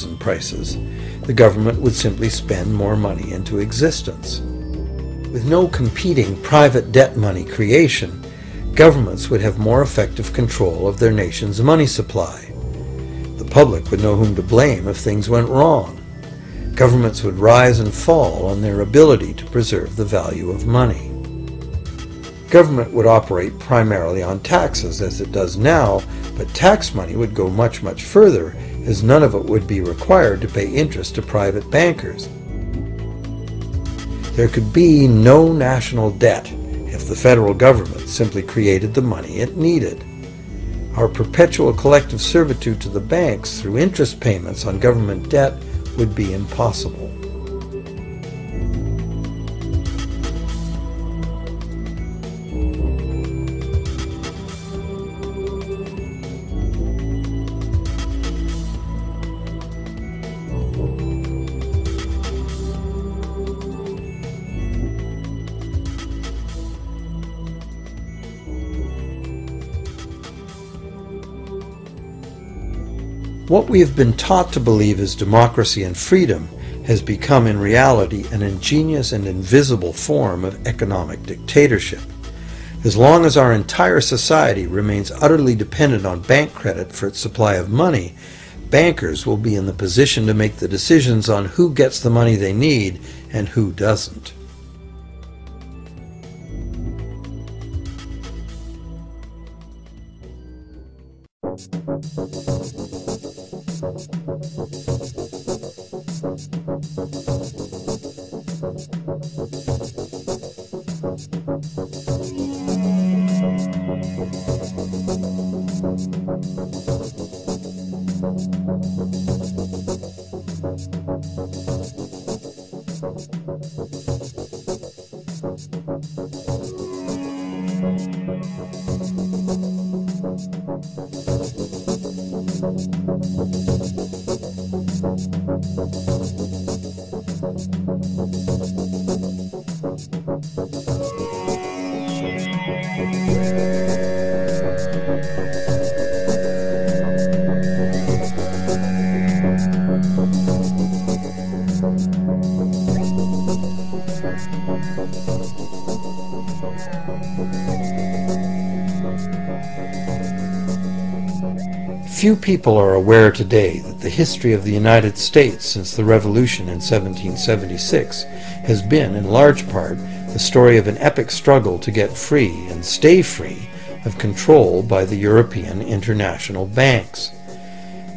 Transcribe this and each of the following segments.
and prices, the government would simply spend more money into existence. With no competing private debt money creation, governments would have more effective control of their nation's money supply. The public would know whom to blame if things went wrong. Governments would rise and fall on their ability to preserve the value of money. Government would operate primarily on taxes, as it does now, but tax money would go much, much further, as none of it would be required to pay interest to private bankers. There could be no national debt if the federal government simply created the money it needed. Our perpetual collective servitude to the banks through interest payments on government debt would be impossible. What we have been taught to believe is democracy and freedom has become in reality an ingenious and invisible form of economic dictatorship. As long as our entire society remains utterly dependent on bank credit for its supply of money, bankers will be in the position to make the decisions on who gets the money they need and who doesn't. Few people are aware today that the history of the United States since the Revolution in 1776 has been, in large part, the story of an epic struggle to get free and stay free of control by the European international banks.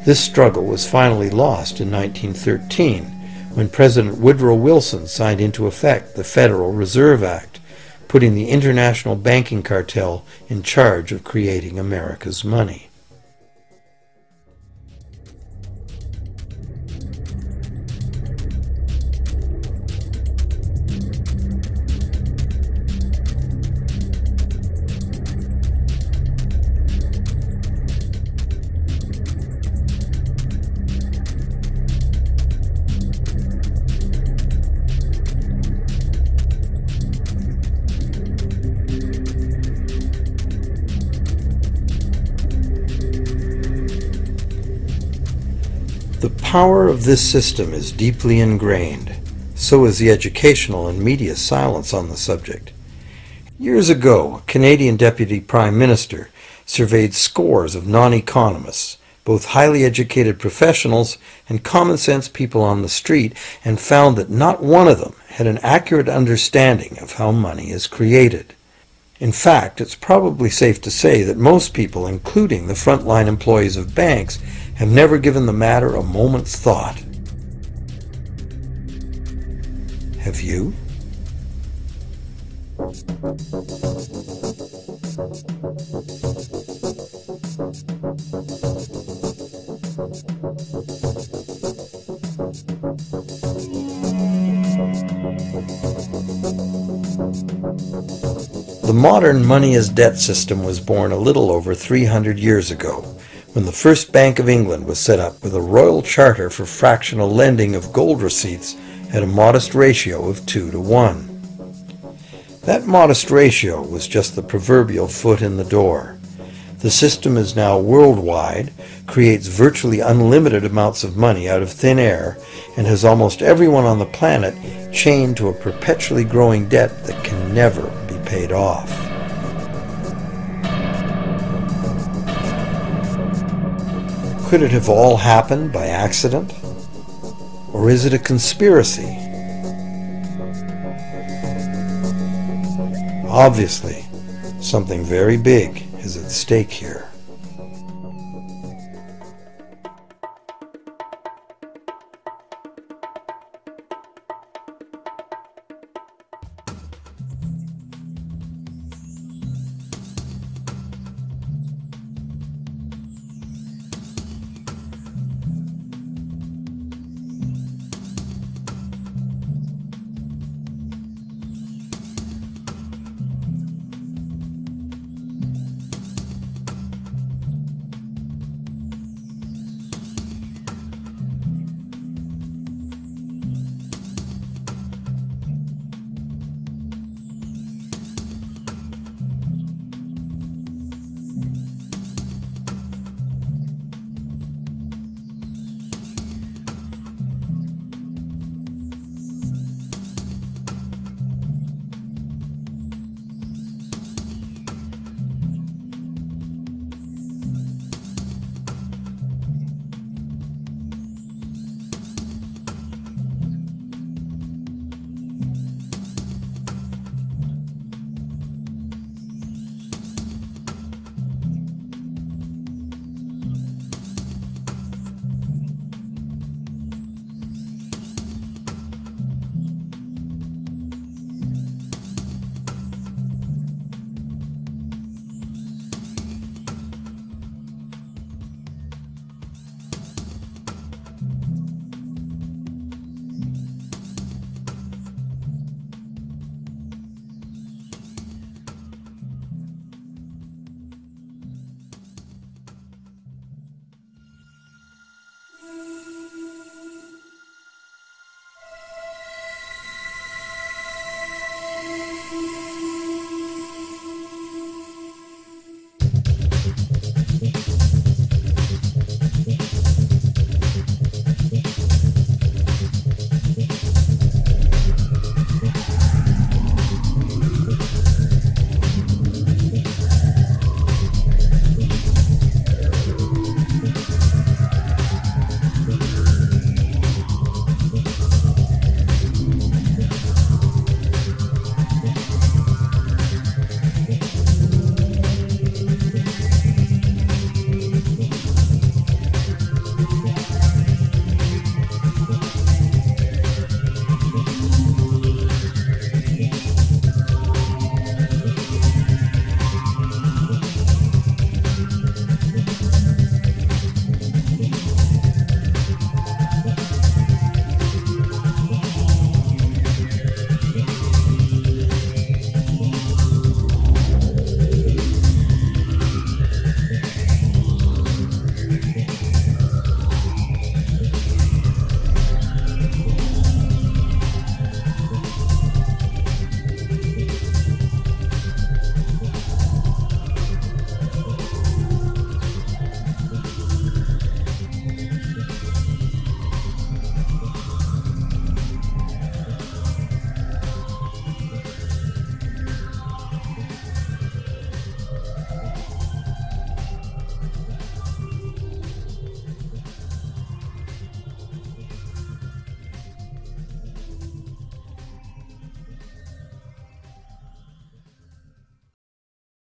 This struggle was finally lost in 1913 when President Woodrow Wilson signed into effect the Federal Reserve Act, putting the international banking cartel in charge of creating America's money. The power of this system is deeply ingrained. So is the educational and media silence on the subject. Years ago, a Canadian Deputy Prime Minister surveyed scores of non-economists, both highly educated professionals and common-sense people on the street, and found that not one of them had an accurate understanding of how money is created. In fact, it's probably safe to say that most people, including the frontline employees of banks, have never given the matter a moment's thought. Have you? The modern money as debt system was born a little over 300 years ago, when the first Bank of England was set up with a royal charter for fractional lending of gold receipts at a modest ratio of 2 to 1. That modest ratio was just the proverbial foot in the door. The system is now worldwide, creates virtually unlimited amounts of money out of thin air, and has almost everyone on the planet chained to a perpetually growing debt that can never be paid off. Could it have all happened by accident? Or is it a conspiracy? Obviously, something very big is at stake here.